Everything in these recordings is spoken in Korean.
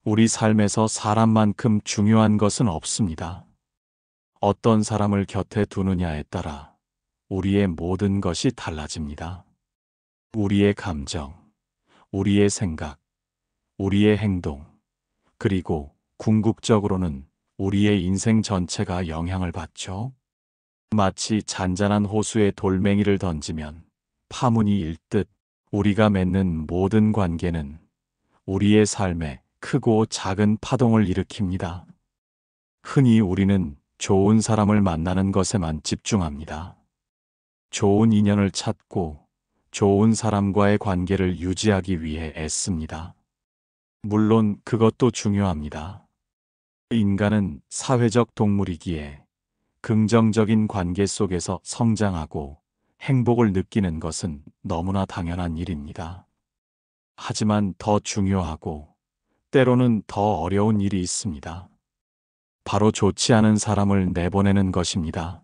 우리 삶에서 사람만큼 중요한 것은 없습니다. 어떤 사람을 곁에 두느냐에 따라 우리의 모든 것이 달라집니다. 우리의 감정, 우리의 생각, 우리의 행동, 그리고 궁극적으로는 우리의 인생 전체가 영향을 받죠. 마치 잔잔한 호수에 돌멩이를 던지면 파문이 일듯 우리가 맺는 모든 관계는 우리의 삶에 크고 작은 파동을 일으킵니다. 흔히 우리는 좋은 사람을 만나는 것에만 집중합니다. 좋은 인연을 찾고 좋은 사람과의 관계를 유지하기 위해 애씁니다. 물론 그것도 중요합니다. 인간은 사회적 동물이기에 긍정적인 관계 속에서 성장하고 행복을 느끼는 것은 너무나 당연한 일입니다. 하지만 더 중요하고 때로는 더 어려운 일이 있습니다. 바로 좋지 않은 사람을 내보내는 것입니다.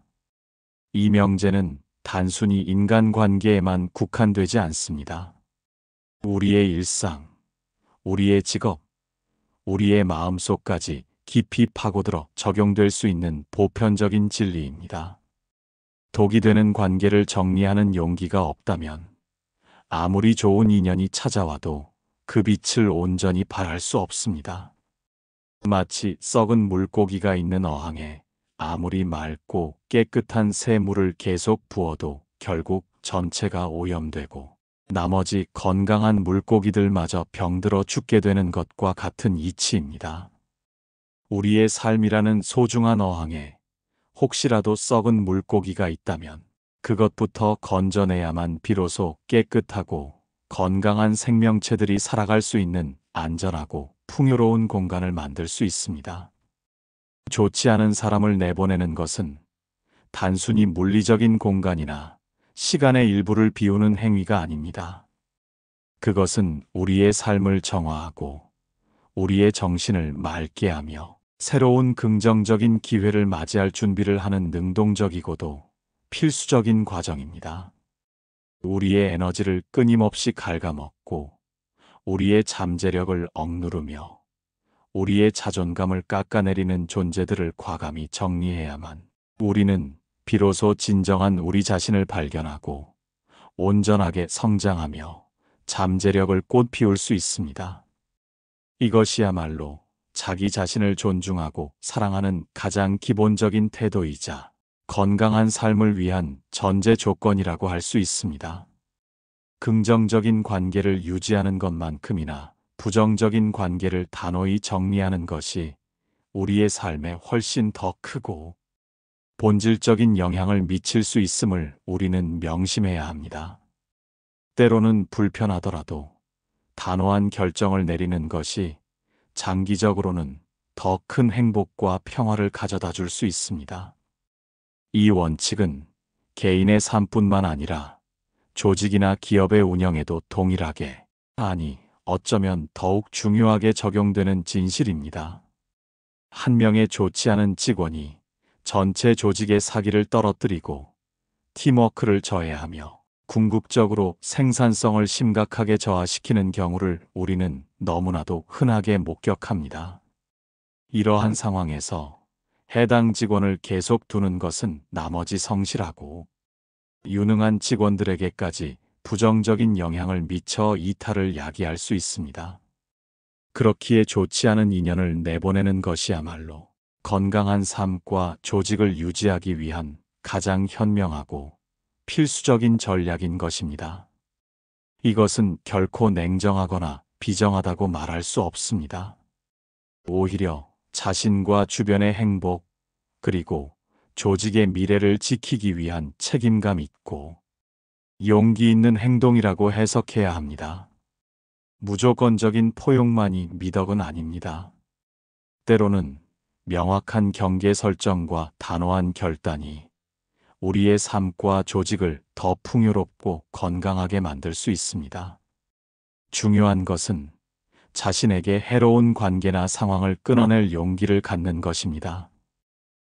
이 명제는 단순히 인간관계에만 국한되지 않습니다. 우리의 일상, 우리의 직업, 우리의 마음속까지 깊이 파고들어 적용될 수 있는 보편적인 진리입니다. 독이 되는 관계를 정리하는 용기가 없다면 아무리 좋은 인연이 찾아와도 그 빛을 온전히 발할 수 없습니다. 마치 썩은 물고기가 있는 어항에 아무리 맑고 깨끗한 새 물을 계속 부어도 결국 전체가 오염되고 나머지 건강한 물고기들마저 병들어 죽게 되는 것과 같은 이치입니다. 우리의 삶이라는 소중한 어항에 혹시라도 썩은 물고기가 있다면 그것부터 건져내야만 비로소 깨끗하고 건강한 생명체들이 살아갈 수 있는 안전하고 풍요로운 공간을 만들 수 있습니다. 좋지 않은 사람을 내보내는 것은 단순히 물리적인 공간이나 시간의 일부를 비우는 행위가 아닙니다. 그것은 우리의 삶을 정화하고 우리의 정신을 맑게 하며 새로운 긍정적인 기회를 맞이할 준비를 하는 능동적이고도 필수적인 과정입니다. 우리의 에너지를 끊임없이 갉아먹고 우리의 잠재력을 억누르며 우리의 자존감을 깎아내리는 존재들을 과감히 정리해야만 우리는 비로소 진정한 우리 자신을 발견하고 온전하게 성장하며 잠재력을 꽃피울 수 있습니다. 이것이야말로 자기 자신을 존중하고 사랑하는 가장 기본적인 태도이자 건강한 삶을 위한 전제 조건이라고 할 수 있습니다. 긍정적인 관계를 유지하는 것만큼이나 부정적인 관계를 단호히 정리하는 것이 우리의 삶에 훨씬 더 크고 본질적인 영향을 미칠 수 있음을 우리는 명심해야 합니다. 때로는 불편하더라도 단호한 결정을 내리는 것이 장기적으로는 더 큰 행복과 평화를 가져다 줄 수 있습니다. 이 원칙은 개인의 삶뿐만 아니라 조직이나 기업의 운영에도 동일하게, 아니, 어쩌면 더욱 중요하게 적용되는 진실입니다. 한 명의 좋지 않은 직원이 전체 조직의 사기를 떨어뜨리고 팀워크를 저해하며 궁극적으로 생산성을 심각하게 저하시키는 경우를 우리는 너무나도 흔하게 목격합니다. 이러한 상황에서 해당 직원을 계속 두는 것은 나머지 성실하고 유능한 직원들에게까지 부정적인 영향을 미쳐 이탈을 야기할 수 있습니다. 그렇기에 좋지 않은 인연을 내보내는 것이야말로 건강한 삶과 조직을 유지하기 위한 가장 현명하고 필수적인 전략인 것입니다. 이것은 결코 냉정하거나 비정하다고 말할 수 없습니다. 오히려 자신과 주변의 행복, 그리고 조직의 미래를 지키기 위한 책임감 있고 용기 있는 행동이라고 해석해야 합니다. 무조건적인 포용만이 미덕은 아닙니다. 때로는 명확한 경계 설정과 단호한 결단이 우리의 삶과 조직을 더 풍요롭고 건강하게 만들 수 있습니다. 중요한 것은 자신에게 해로운 관계나 상황을 끊어낼 용기를 갖는 것입니다.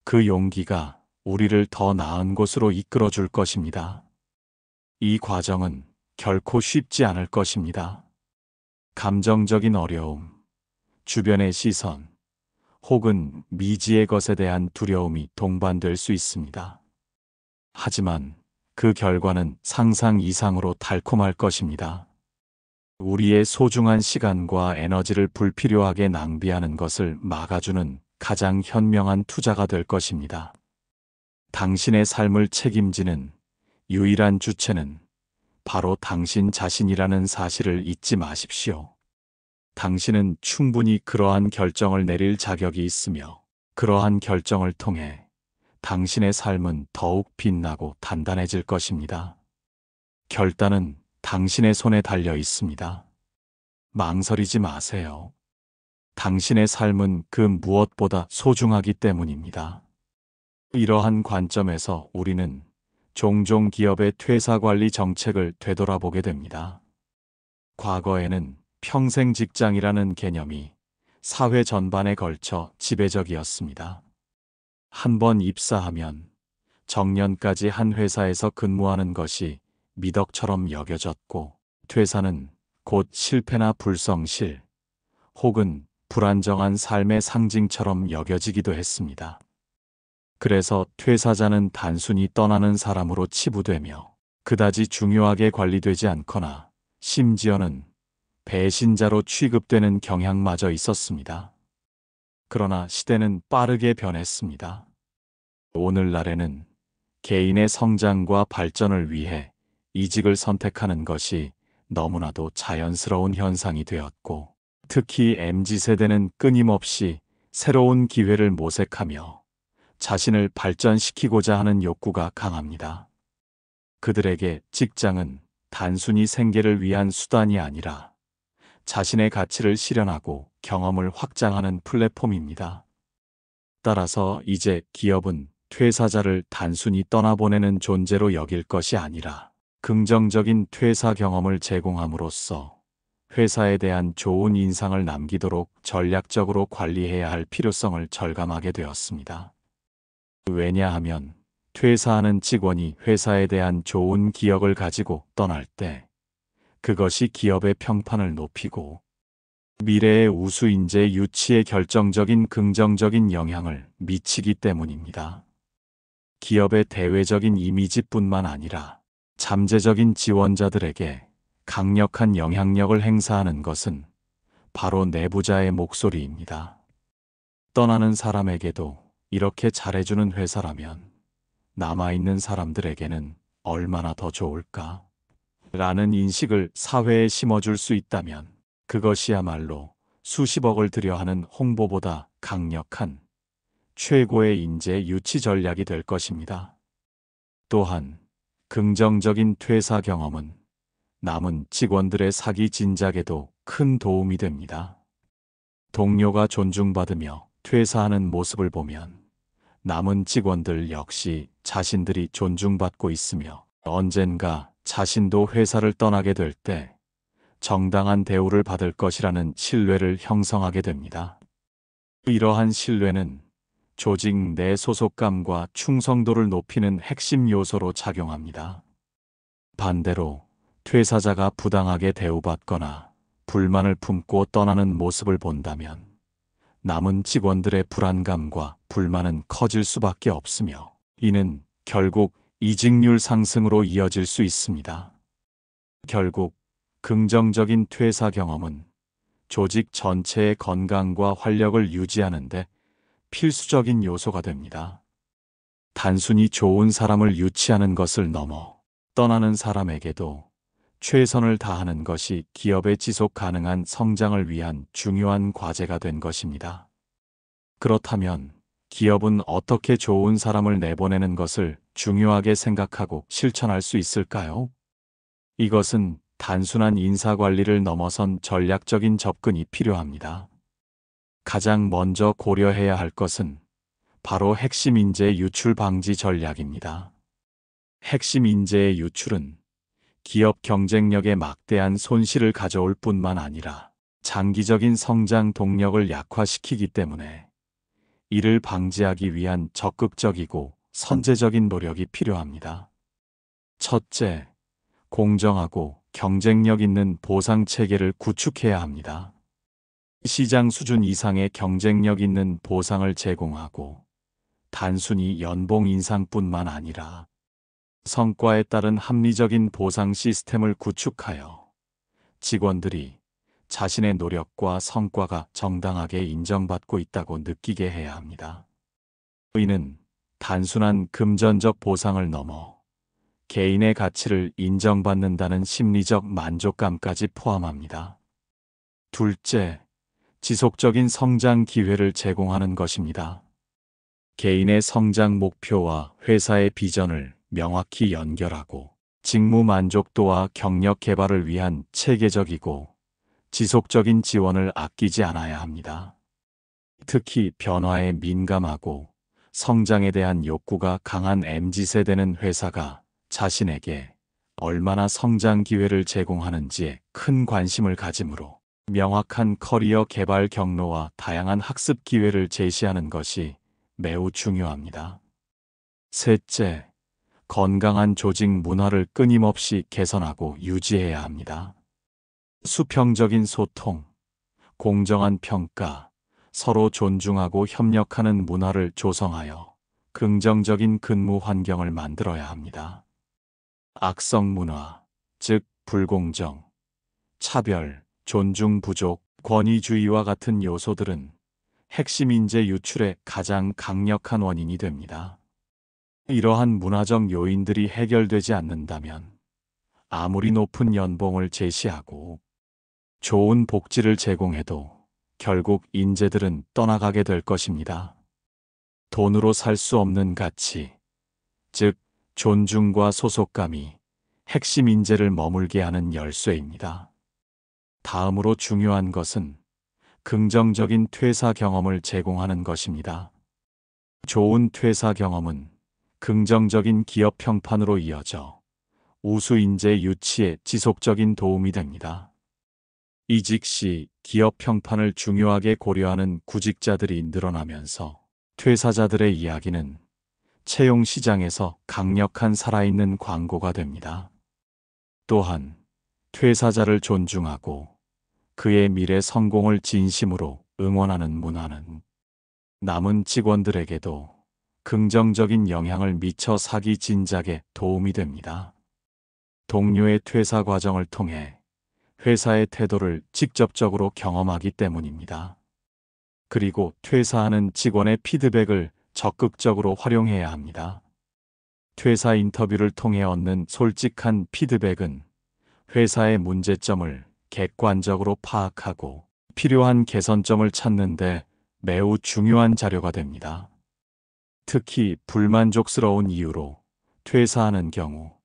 그 용기가 우리를 더 나은 곳으로 이끌어 줄 것입니다. 이 과정은 결코 쉽지 않을 것입니다. 감정적인 어려움, 주변의 시선, 혹은 미지의 것에 대한 두려움이 동반될 수 있습니다. 하지만 그 결과는 상상 이상으로 달콤할 것입니다. 우리의 소중한 시간과 에너지를 불필요하게 낭비하는 것을 막아주는 가장 현명한 투자가 될 것입니다. 당신의 삶을 책임지는 유일한 주체는 바로 당신 자신이라는 사실을 잊지 마십시오. 당신은 충분히 그러한 결정을 내릴 자격이 있으며, 그러한 결정을 통해 당신의 삶은 더욱 빛나고 단단해질 것입니다. 결단은 당신의 손에 달려 있습니다. 망설이지 마세요. 당신의 삶은 그 무엇보다 소중하기 때문입니다. 이러한 관점에서 우리는 종종 기업의 퇴사 관리 정책을 되돌아보게 됩니다. 과거에는 평생 직장이라는 개념이 사회 전반에 걸쳐 지배적이었습니다. 한 번 입사하면 정년까지 한 회사에서 근무하는 것이 미덕처럼 여겨졌고, 퇴사는 곧 실패나 불성실 혹은 불안정한 삶의 상징처럼 여겨지기도 했습니다. 그래서 퇴사자는 단순히 떠나는 사람으로 치부되며 그다지 중요하게 관리되지 않거나 심지어는 배신자로 취급되는 경향마저 있었습니다. 그러나 시대는 빠르게 변했습니다. 오늘날에는 개인의 성장과 발전을 위해 이직을 선택하는 것이 너무나도 자연스러운 현상이 되었고, 특히 MZ세대는 끊임없이 새로운 기회를 모색하며 자신을 발전시키고자 하는 욕구가 강합니다. 그들에게 직장은 단순히 생계를 위한 수단이 아니라 자신의 가치를 실현하고 경험을 확장하는 플랫폼입니다. 따라서 이제 기업은 퇴사자를 단순히 떠나보내는 존재로 여길 것이 아니라 긍정적인 퇴사 경험을 제공함으로써 회사에 대한 좋은 인상을 남기도록 전략적으로 관리해야 할 필요성을 절감하게 되었습니다. 왜냐하면 퇴사하는 직원이 회사에 대한 좋은 기억을 가지고 떠날 때 그것이 기업의 평판을 높이고 미래의 우수 인재 유치에 결정적인 긍정적인 영향을 미치기 때문입니다. 기업의 대외적인 이미지뿐만 아니라 잠재적인 지원자들에게 강력한 영향력을 행사하는 것은 바로 내부자의 목소리입니다. 떠나는 사람에게도 이렇게 잘해주는 회사라면 남아있는 사람들에게는 얼마나 더 좋을까? 라는 인식을 사회에 심어줄 수 있다면 그것이야말로 수십억을 들여 하는 홍보보다 강력한 최고의 인재 유치 전략이 될 것입니다. 또한 긍정적인 퇴사 경험은 남은 직원들의 사기 진작에도 큰 도움이 됩니다. 동료가 존중받으며 퇴사하는 모습을 보면 남은 직원들 역시 자신들이 존중받고 있으며 언젠가 자신도 회사를 떠나게 될 때 정당한 대우를 받을 것이라는 신뢰를 형성하게 됩니다. 이러한 신뢰는 조직 내 소속감과 충성도를 높이는 핵심 요소로 작용합니다. 반대로 퇴사자가 부당하게 대우받거나 불만을 품고 떠나는 모습을 본다면 남은 직원들의 불안감과 불만은 커질 수밖에 없으며 이는 결국 이직률 상승으로 이어질 수 있습니다. 결국 긍정적인 퇴사 경험은 조직 전체의 건강과 활력을 유지하는 데 필수적인 요소가 됩니다. 단순히 좋은 사람을 유치하는 것을 넘어 떠나는 사람에게도 최선을 다하는 것이 기업의 지속 가능한 성장을 위한 중요한 과제가 된 것입니다. 그렇다면 기업은 어떻게 좋은 사람을 내보내는 것을 중요하게 생각하고 실천할 수 있을까요? 이것은 단순한 인사관리를 넘어선 전략적인 접근이 필요합니다. 가장 먼저 고려해야 할 것은 바로 핵심 인재 유출 방지 전략입니다. 핵심 인재의 유출은 기업 경쟁력에 막대한 손실을 가져올 뿐만 아니라 장기적인 성장 동력을 약화시키기 때문에 이를 방지하기 위한 적극적이고 선제적인 노력이 필요합니다. 첫째, 공정하고 경쟁력 있는 보상 체계를 구축해야 합니다. 시장 수준 이상의 경쟁력 있는 보상을 제공하고 단순히 연봉 인상뿐만 아니라 성과에 따른 합리적인 보상 시스템을 구축하여 직원들이 자신의 노력과 성과가 정당하게 인정받고 있다고 느끼게 해야 합니다. 이는 단순한 금전적 보상을 넘어 개인의 가치를 인정받는다는 심리적 만족감까지 포함합니다. 둘째, 지속적인 성장 기회를 제공하는 것입니다. 개인의 성장 목표와 회사의 비전을 명확히 연결하고 직무 만족도와 경력 개발을 위한 체계적이고 지속적인 지원을 아끼지 않아야 합니다. 특히 변화에 민감하고 성장에 대한 욕구가 강한 MZ세대는 회사가 자신에게 얼마나 성장 기회를 제공하는지에 큰 관심을 가지므로 명확한 커리어 개발 경로와 다양한 학습 기회를 제시하는 것이 매우 중요합니다. 셋째, 건강한 조직 문화를 끊임없이 개선하고 유지해야 합니다. 수평적인 소통, 공정한 평가, 서로 존중하고 협력하는 문화를 조성하여 긍정적인 근무 환경을 만들어야 합니다. 악성 문화, 즉 불공정, 차별, 존중 부족, 권위주의와 같은 요소들은 핵심 인재 유출의 가장 강력한 원인이 됩니다. 이러한 문화적 요인들이 해결되지 않는다면 아무리 높은 연봉을 제시하고 좋은 복지를 제공해도 결국 인재들은 떠나가게 될 것입니다. 돈으로 살 수 없는 가치, 즉 존중과 소속감이 핵심 인재를 머물게 하는 열쇠입니다. 다음으로 중요한 것은 긍정적인 퇴사 경험을 제공하는 것입니다. 좋은 퇴사 경험은 긍정적인 기업 평판으로 이어져 우수 인재 유치에 지속적인 도움이 됩니다. 이직 시 기업 평판을 중요하게 고려하는 구직자들이 늘어나면서 퇴사자들의 이야기는 채용 시장에서 강력한 살아있는 광고가 됩니다. 또한 퇴사자를 존중하고 그의 미래 성공을 진심으로 응원하는 문화는 남은 직원들에게도 긍정적인 영향을 미쳐 사기 진작에 도움이 됩니다. 동료의 퇴사 과정을 통해 회사의 태도를 직접적으로 경험하기 때문입니다. 그리고 퇴사하는 직원의 피드백을 적극적으로 활용해야 합니다. 퇴사 인터뷰를 통해 얻는 솔직한 피드백은 회사의 문제점을 객관적으로 파악하고 필요한 개선점을 찾는 데 매우 중요한 자료가 됩니다. 특히 불만족스러운 이유로 퇴사하는 경우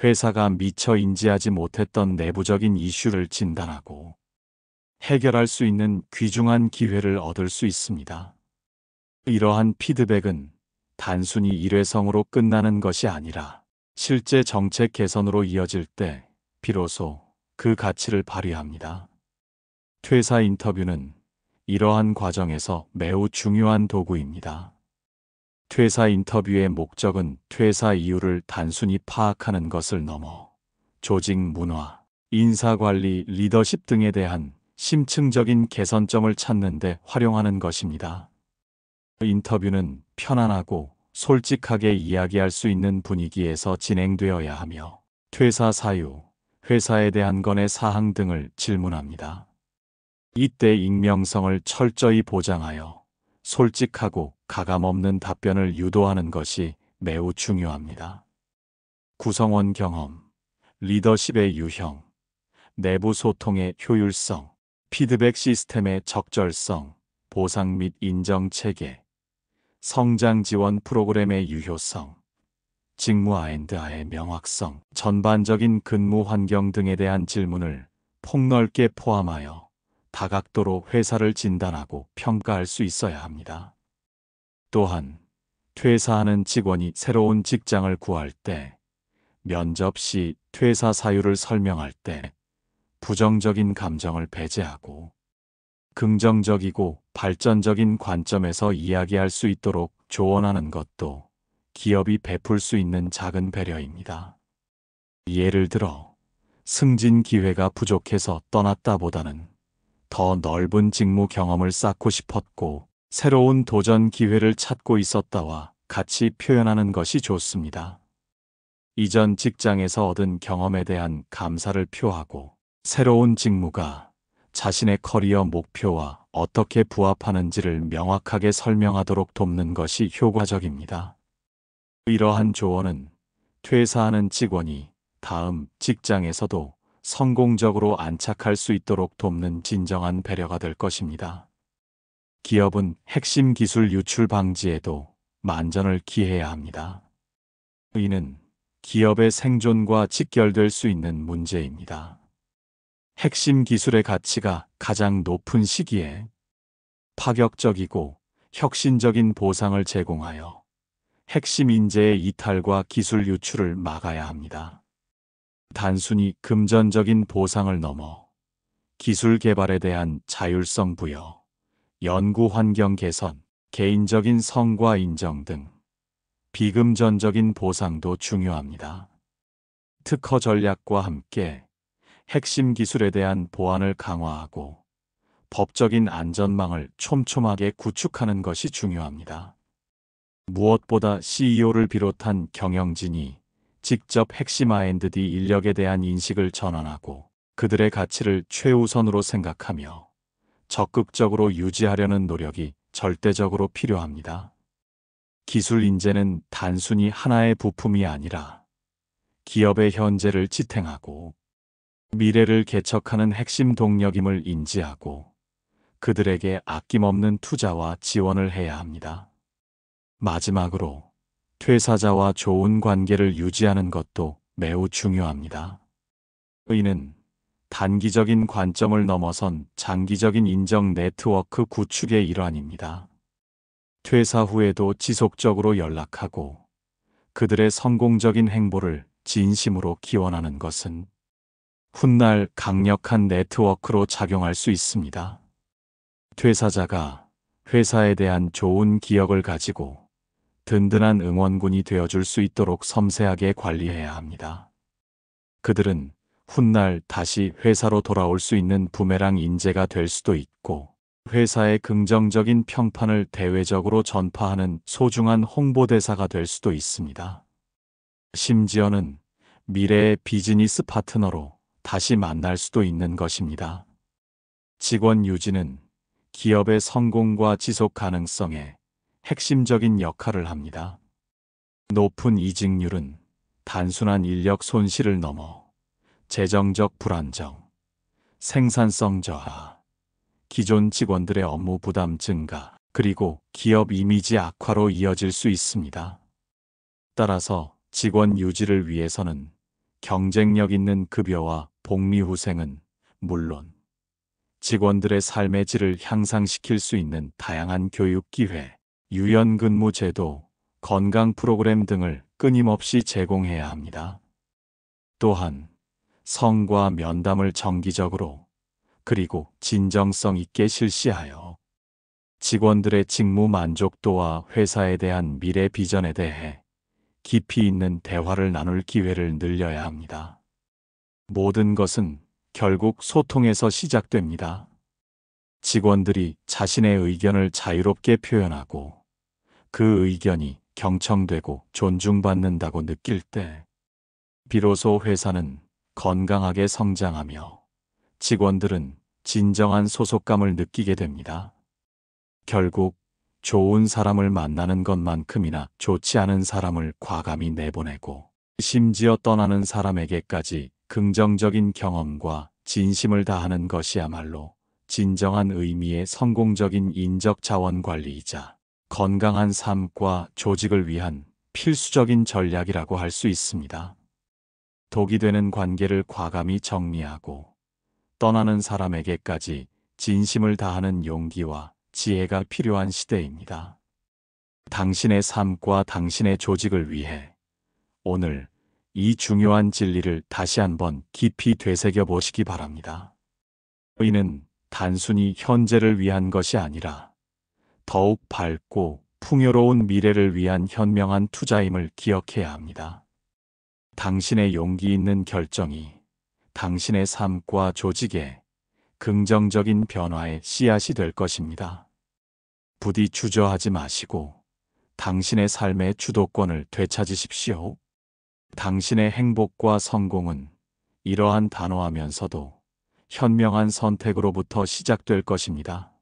회사가 미처 인지하지 못했던 내부적인 이슈를 진단하고 해결할 수 있는 귀중한 기회를 얻을 수 있습니다. 이러한 피드백은 단순히 일회성으로 끝나는 것이 아니라 실제 정책 개선으로 이어질 때 비로소 그 가치를 발휘합니다. 퇴사 인터뷰는 이러한 과정에서 매우 중요한 도구입니다. 퇴사 인터뷰의 목적은 퇴사 이유를 단순히 파악하는 것을 넘어 조직 문화, 인사관리, 리더십 등에 대한 심층적인 개선점을 찾는 데 활용하는 것입니다. 인터뷰는 편안하고 솔직하게 이야기할 수 있는 분위기에서 진행되어야 하며 퇴사 사유, 회사에 대한 건의 사항 등을 질문합니다. 이때 익명성을 철저히 보장하여 솔직하고 가감없는 답변을 유도하는 것이 매우 중요합니다. 구성원 경험, 리더십의 유형, 내부 소통의 효율성, 피드백 시스템의 적절성, 보상 및 인정 체계, 성장 지원 프로그램의 유효성, 직무 R&R의 명확성, 전반적인 근무 환경 등에 대한 질문을 폭넓게 포함하여 다각도로 회사를 진단하고 평가할 수 있어야 합니다. 또한 퇴사하는 직원이 새로운 직장을 구할 때, 면접 시 퇴사 사유를 설명할 때 부정적인 감정을 배제하고 긍정적이고 발전적인 관점에서 이야기할 수 있도록 조언하는 것도 기업이 베풀 수 있는 작은 배려입니다. 예를 들어, 승진 기회가 부족해서 떠났다보다는 더 넓은 직무 경험을 쌓고 싶었고 새로운 도전 기회를 찾고 있었다와 같이 표현하는 것이 좋습니다. 이전 직장에서 얻은 경험에 대한 감사를 표하고 새로운 직무가 자신의 커리어 목표와 어떻게 부합하는지를 명확하게 설명하도록 돕는 것이 효과적입니다. 이러한 조언은 퇴사하는 직원이 다음 직장에서도 성공적으로 안착할 수 있도록 돕는 진정한 배려가 될 것입니다. 기업은 핵심 기술 유출 방지에도 만전을 기해야 합니다. 이는 기업의 생존과 직결될 수 있는 문제입니다. 핵심 기술의 가치가 가장 높은 시기에 파격적이고 혁신적인 보상을 제공하여 핵심 인재의 이탈과 기술 유출을 막아야 합니다. 단순히 금전적인 보상을 넘어 기술 개발에 대한 자율성 부여, 연구 환경 개선, 개인적인 성과 인정 등 비금전적인 보상도 중요합니다. 특허 전략과 함께 핵심 기술에 대한 보안을 강화하고 법적인 안전망을 촘촘하게 구축하는 것이 중요합니다. 무엇보다 CEO를 비롯한 경영진이 직접 핵심 R&D 인력에 대한 인식을 전환하고 그들의 가치를 최우선으로 생각하며 적극적으로 유지하려는 노력이 절대적으로 필요합니다. 기술 인재는 단순히 하나의 부품이 아니라 기업의 현재를 지탱하고 미래를 개척하는 핵심 동력임을 인지하고 그들에게 아낌없는 투자와 지원을 해야 합니다. 마지막으로 퇴사자와 좋은 관계를 유지하는 것도 매우 중요합니다. 이는 단기적인 관점을 넘어선 장기적인 인정 네트워크 구축의 일환입니다. 퇴사 후에도 지속적으로 연락하고 그들의 성공적인 행보를 진심으로 기원하는 것은 훗날 강력한 네트워크로 작용할 수 있습니다. 퇴사자가 회사에 대한 좋은 기억을 가지고 든든한 응원군이 되어줄 수 있도록 섬세하게 관리해야 합니다. 그들은 훗날 다시 회사로 돌아올 수 있는 부메랑 인재가 될 수도 있고 회사의 긍정적인 평판을 대외적으로 전파하는 소중한 홍보대사가 될 수도 있습니다. 심지어는 미래의 비즈니스 파트너로 다시 만날 수도 있는 것입니다. 직원 유지는 기업의 성공과 지속 가능성에 핵심적인 역할을 합니다. 높은 이직률은 단순한 인력 손실을 넘어 재정적 불안정, 생산성 저하, 기존 직원들의 업무 부담 증가, 그리고 기업 이미지 악화로 이어질 수 있습니다. 따라서 직원 유지를 위해서는 경쟁력 있는 급여와 복리 후생은 물론 직원들의 삶의 질을 향상시킬 수 있는 다양한 교육 기회, 유연근무 제도, 건강 프로그램 등을 끊임없이 제공해야 합니다. 또한 성과 면담을 정기적으로 그리고 진정성 있게 실시하여 직원들의 직무 만족도와 회사에 대한 미래 비전에 대해 깊이 있는 대화를 나눌 기회를 늘려야 합니다. 모든 것은 결국 소통에서 시작됩니다. 직원들이 자신의 의견을 자유롭게 표현하고 그 의견이 경청되고 존중받는다고 느낄 때 비로소 회사는 건강하게 성장하며 직원들은 진정한 소속감을 느끼게 됩니다. 결국 좋은 사람을 만나는 것만큼이나 좋지 않은 사람을 과감히 내보내고 심지어 떠나는 사람에게까지 긍정적인 경험과 진심을 다하는 것이야말로 진정한 의미의 성공적인 인적 자원 관리이자 건강한 삶과 조직을 위한 필수적인 전략이라고 할 수 있습니다. 독이 되는 관계를 과감히 정리하고 떠나는 사람에게까지 진심을 다하는 용기와 지혜가 필요한 시대입니다. 당신의 삶과 당신의 조직을 위해 오늘 이 중요한 진리를 다시 한번 깊이 되새겨 보시기 바랍니다. 이는 단순히 현재를 위한 것이 아니라 더욱 밝고 풍요로운 미래를 위한 현명한 투자임을 기억해야 합니다. 당신의 용기 있는 결정이 당신의 삶과 조직에 긍정적인 변화의 씨앗이 될 것입니다. 부디 주저하지 마시고 당신의 삶의 주도권을 되찾으십시오. 당신의 행복과 성공은 이러한 단호하면서도 현명한 선택으로부터 시작될 것입니다.